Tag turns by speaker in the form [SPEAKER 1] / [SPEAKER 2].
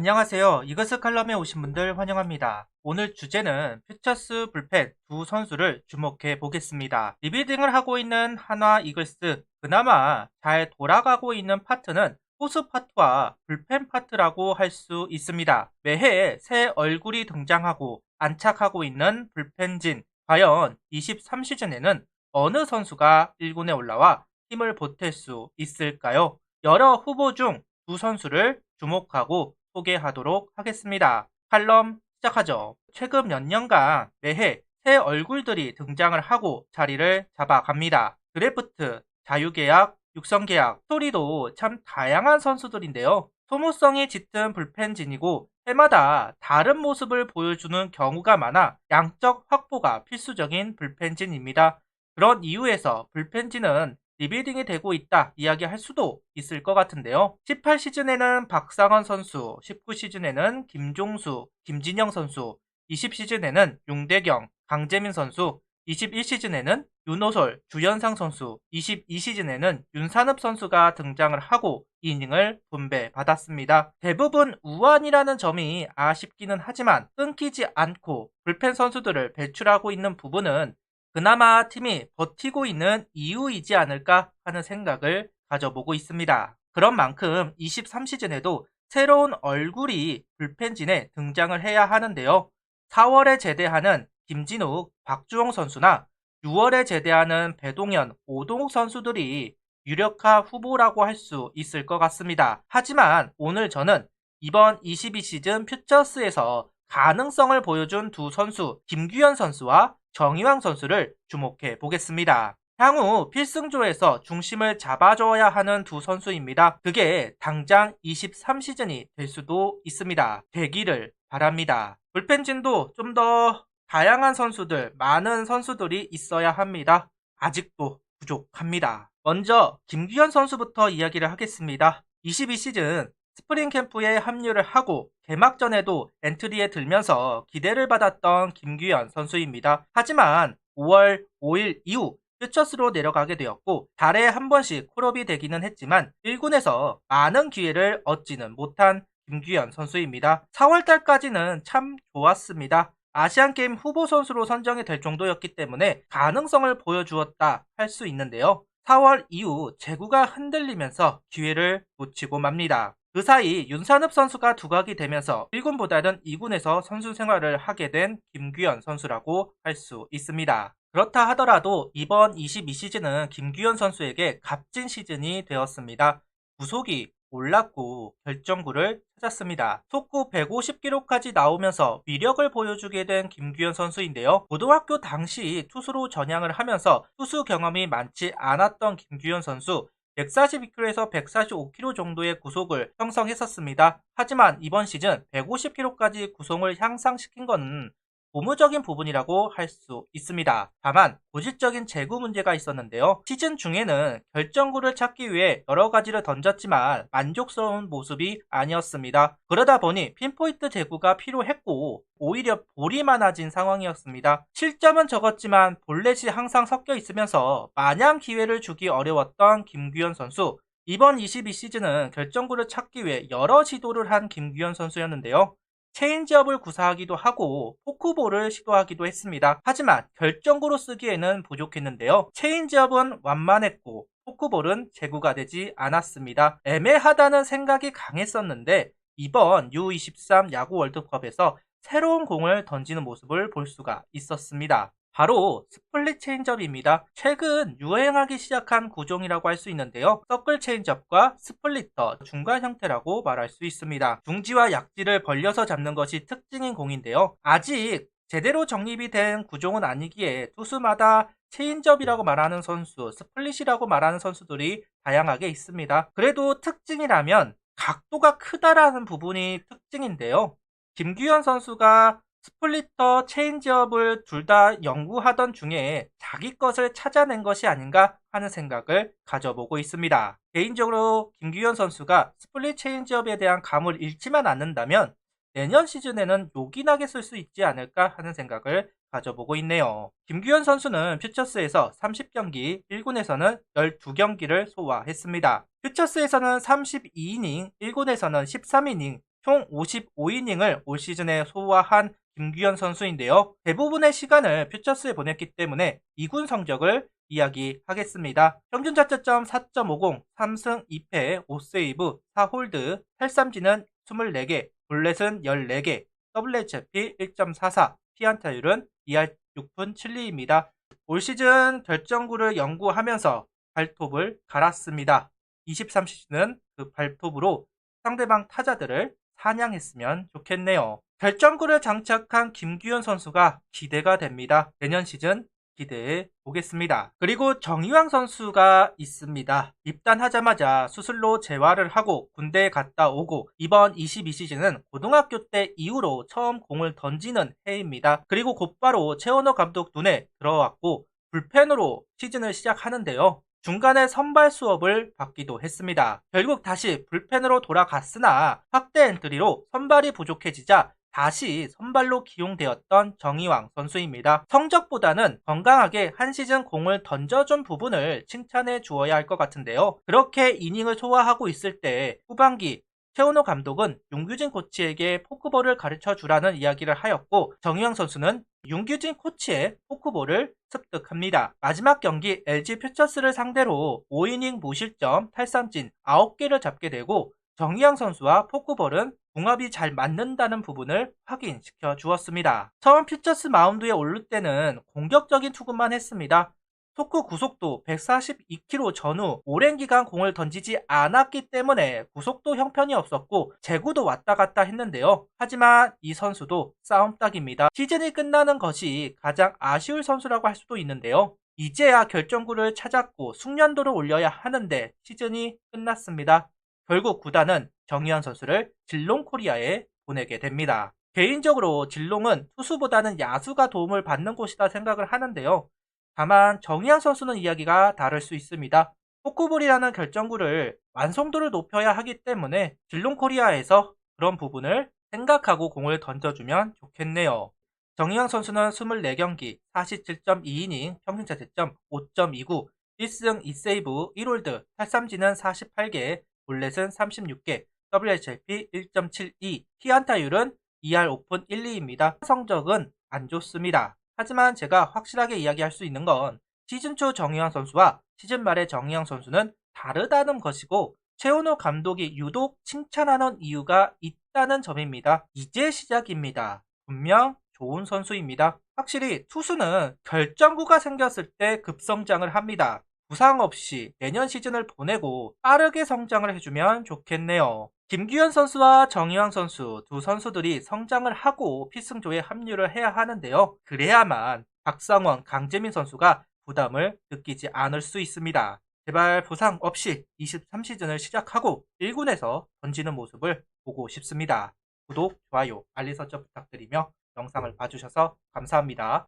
[SPEAKER 1] 안녕하세요. 이것을 칼럼에 오신 분들 환영합니다. 오늘 주제는 퓨처스 불펜 두 선수를 주목해 보겠습니다. 리빌딩을 하고 있는 한화 이글스, 그나마 잘 돌아가고 있는 파트는 포수 파트와 불펜 파트라고 할 수 있습니다. 매해 새 얼굴이 등장하고 안착하고 있는 불펜진, 과연 23시즌에는 어느 선수가 1군에 올라와 힘을 보탤 수 있을까요? 여러 후보 중 두 선수를 주목하고 소개하도록 하겠습니다. 칼럼 시작하죠. 최근 몇 년간 매해 새 얼굴들이 등장을 하고 자리를 잡아갑니다. 드래프트, 자유계약, 육성계약, 스토리도 참 다양한 선수들인데요. 소모성이 짙은 불펜진이고 해마다 다른 모습을 보여주는 경우가 많아 양적 확보가 필수적인 불펜진입니다. 그런 이유에서 불펜진은 리빌딩이 되고 있다 이야기할 수도 있을 것 같은데요. 18시즌에는 박상원 선수, 19시즌에는 김종수, 김진영 선수, 20시즌에는 윤대경, 강재민 선수, 21시즌에는 윤호솔, 주연상 선수, 22시즌에는 윤산읍 선수가 등장을 하고 이닝을 분배받았습니다. 대부분 우완이라는 점이 아쉽기는 하지만 끊기지 않고 불펜 선수들을 배출하고 있는 부분은 그나마 팀이 버티고 있는 이유이지 않을까 하는 생각을 가져보고 있습니다. 그런 만큼 23시즌에도 새로운 얼굴이 불펜진에 등장을 해야 하는데요. 4월에 제대하는 김진욱, 박주홍 선수나 6월에 제대하는 배동현, 오동욱 선수들이 유력한 후보라고 할 수 있을 것 같습니다. 하지만 오늘 저는 이번 22시즌 퓨처스에서 가능성을 보여준 두 선수, 김규현 선수와 정희왕 선수를 주목해 보겠습니다. 향후 필승조에서 중심을 잡아줘야 하는 두 선수입니다. 그게 당장 23시즌이 될 수도 있습니다. 되기를 바랍니다. 불펜진도 좀 더 다양한 선수들, 많은 선수들이 있어야 합니다. 아직도 부족합니다. 먼저 김규현 선수부터 이야기를 하겠습니다. 22시즌 스프링 캠프에 합류를 하고 개막전에도 엔트리에 들면서 기대를 받았던 김규현 선수입니다. 하지만 5월 5일 이후 퓨처스로 내려가게 되었고 달에 한 번씩 콜업이 되기는 했지만 1군에서 많은 기회를 얻지는 못한 김규현 선수입니다. 4월달까지는 참 좋았습니다. 아시안게임 후보 선수로 선정이 될 정도였기 때문에 가능성을 보여주었다 할 수 있는데요. 4월 이후 제구가 흔들리면서 기회를 놓치고 맙니다. 그 사이 윤산읍 선수가 두각이 되면서 1군보다는 2군에서 선수 생활을 하게 된 김규현 선수라고 할 수 있습니다. 그렇다 하더라도 이번 22시즌은 김규현 선수에게 값진 시즌이 되었습니다. 구속이 올랐고 결정구를 찾았습니다. 속구 150km까지 나오면서 위력을 보여주게 된 김규현 선수인데요. 고등학교 당시 투수로 전향을 하면서 투수 경험이 많지 않았던 김규현 선수 142km에서 145km 정도의 구속을 형성했었습니다. 하지만 이번 시즌 150km까지 구속을 향상시킨 것은 고무적인 부분이라고 할 수 있습니다. 다만 고질적인 제구 문제가 있었는데요. 시즌 중에는 결정구를 찾기 위해 여러 가지를 던졌지만 만족스러운 모습이 아니었습니다. 그러다 보니 핀포인트 제구가 필요했고 오히려 볼이 많아진 상황이었습니다. 실점은 적었지만 볼넷이 항상 섞여 있으면서 마냥 기회를 주기 어려웠던 김규현 선수. 이번 22시즌은 결정구를 찾기 위해 여러 시도를 한 김규현 선수였는데요. 체인지업을 구사하기도 하고 포크볼을 시도하기도 했습니다. 하지만 결정구로 쓰기에는 부족했는데요. 체인지업은 완만했고 포크볼은 제구가 되지 않았습니다. 애매하다는 생각이 강했었는데 이번 U23 야구 월드컵에서 새로운 공을 던지는 모습을 볼 수가 있었습니다. 바로 스플릿 체인지업입니다. 최근 유행하기 시작한 구종이라고 할 수 있는데요. 서클 체인지업과 스플리터 중간 형태라고 말할 수 있습니다. 중지와 약지를 벌려서 잡는 것이 특징인 공인데요. 아직 제대로 정립이 된 구종은 아니기에 투수마다 체인지업이라고 말하는 선수, 스플릿이라고 말하는 선수들이 다양하게 있습니다. 그래도 특징이라면 각도가 크다라는 부분이 특징인데요. 김규현 선수가 스플리터, 체인지업을 둘 다 연구하던 중에 자기 것을 찾아낸 것이 아닌가 하는 생각을 가져보고 있습니다. 개인적으로 김규현 선수가 스플릿 체인지업에 대한 감을 잃지만 않는다면 내년 시즌에는 요긴하게 쓸 수 있지 않을까 하는 생각을 가져보고 있네요. 김규현 선수는 퓨처스에서 30경기, 1군에서는 12경기를 소화했습니다. 퓨처스에서는 32이닝, 1군에서는 13이닝, 총 55이닝을 올 시즌에 소화한 김규현 선수인데요. 대부분의 시간을 퓨처스에 보냈기 때문에 2군 성적을 이야기하겠습니다. 평균 자책점 4.50, 3승 2패, 5세이브, 4홀드, 탈삼진은 24개, 볼넷은 14개, WHIP 1.44, 피안타율은 2할 6푼 7리입니다. 올 시즌 결정구를 연구하면서 발톱을 갈았습니다. 23시즌은 그 발톱으로 상대방 타자들을 사냥했으면 좋겠네요. 결정구를 장착한 김규현 선수가 기대가 됩니다. 내년 시즌 기대해 보겠습니다. 그리고 정희왕 선수가 있습니다. 입단하자마자 수술로 재활을 하고 군대에 갔다 오고 이번 22시즌은 고등학교 때 이후로 처음 공을 던지는 해입니다. 그리고 곧바로 최원호 감독 눈에 들어왔고 불펜으로 시즌을 시작하는데요. 중간에 선발 수업을 받기도 했습니다. 결국 다시 불펜으로 돌아갔으나 확대 엔트리로 선발이 부족해지자 다시 선발로 기용되었던 정희왕 선수입니다. 성적보다는 건강하게 한 시즌 공을 던져준 부분을 칭찬해 주어야 할 것 같은데요. 그렇게 이닝을 소화하고 있을 때 후반기 최원호 감독은 윤규진 코치에게 포크볼을 가르쳐 주라는 이야기를 하였고 정희왕 선수는 윤규진 코치의 포크볼을 습득합니다. 마지막 경기 LG 퓨처스를 상대로 5이닝 무실점 탈삼진 9개를 잡게 되고 정희왕 선수와 포크볼은 궁합이 잘 맞는다는 부분을 확인시켜 주었습니다. 처음 퓨처스 마운드에 오를 때는 공격적인 투구만 했습니다. 토크 구속도 142km 전후 오랜 기간 공을 던지지 않았기 때문에 구속도 형편이 없었고 제구도 왔다 갔다 했는데요. 하지만 이 선수도 싸움딱입니다. 시즌이 끝나는 것이 가장 아쉬울 선수라고 할 수도 있는데요. 이제야 결정구를 찾았고 숙련도를 올려야 하는데 시즌이 끝났습니다. 결국 구단은 정희환 선수를 질롱코리아에 보내게 됩니다. 개인적으로 질롱은 투수보다는 야수가 도움을 받는 곳이다 생각을 하는데요. 다만 정희환 선수는 이야기가 다를 수 있습니다. 포크볼이라는 결정구를 완성도를 높여야 하기 때문에 질롱코리아에서 그런 부분을 생각하고 공을 던져주면 좋겠네요. 정희환 선수는 24경기 47.2이닝 평균 자책점 5.29, 1승 2세이브 1홀드, 탈삼진은 48개, 볼넷은 36개, WHIP 1.72, 피안타율은 2할 5푼 1리입니다. 성적은 안 좋습니다. 하지만 제가 확실하게 이야기할 수 있는 건 시즌 초 정희왕 선수와 시즌 말의 정희왕 선수는 다르다는 것이고 최원호 감독이 유독 칭찬하는 이유가 있다는 점입니다. 이제 시작입니다. 분명 좋은 선수입니다. 확실히 투수는 결정구가 생겼을 때 급성장을 합니다. 부상 없이 내년 시즌을 보내고 빠르게 성장을 해주면 좋겠네요. 김규현 선수와 정희왕 선수 두 선수들이 성장을 하고 필승조에 합류를 해야 하는데요. 그래야만 박상원, 강재민 선수가 부담을 느끼지 않을 수 있습니다. 제발 부상 없이 23시즌을 시작하고 1군에서 던지는 모습을 보고 싶습니다. 구독, 좋아요, 알림 설정 부탁드리며 영상을 봐주셔서 감사합니다.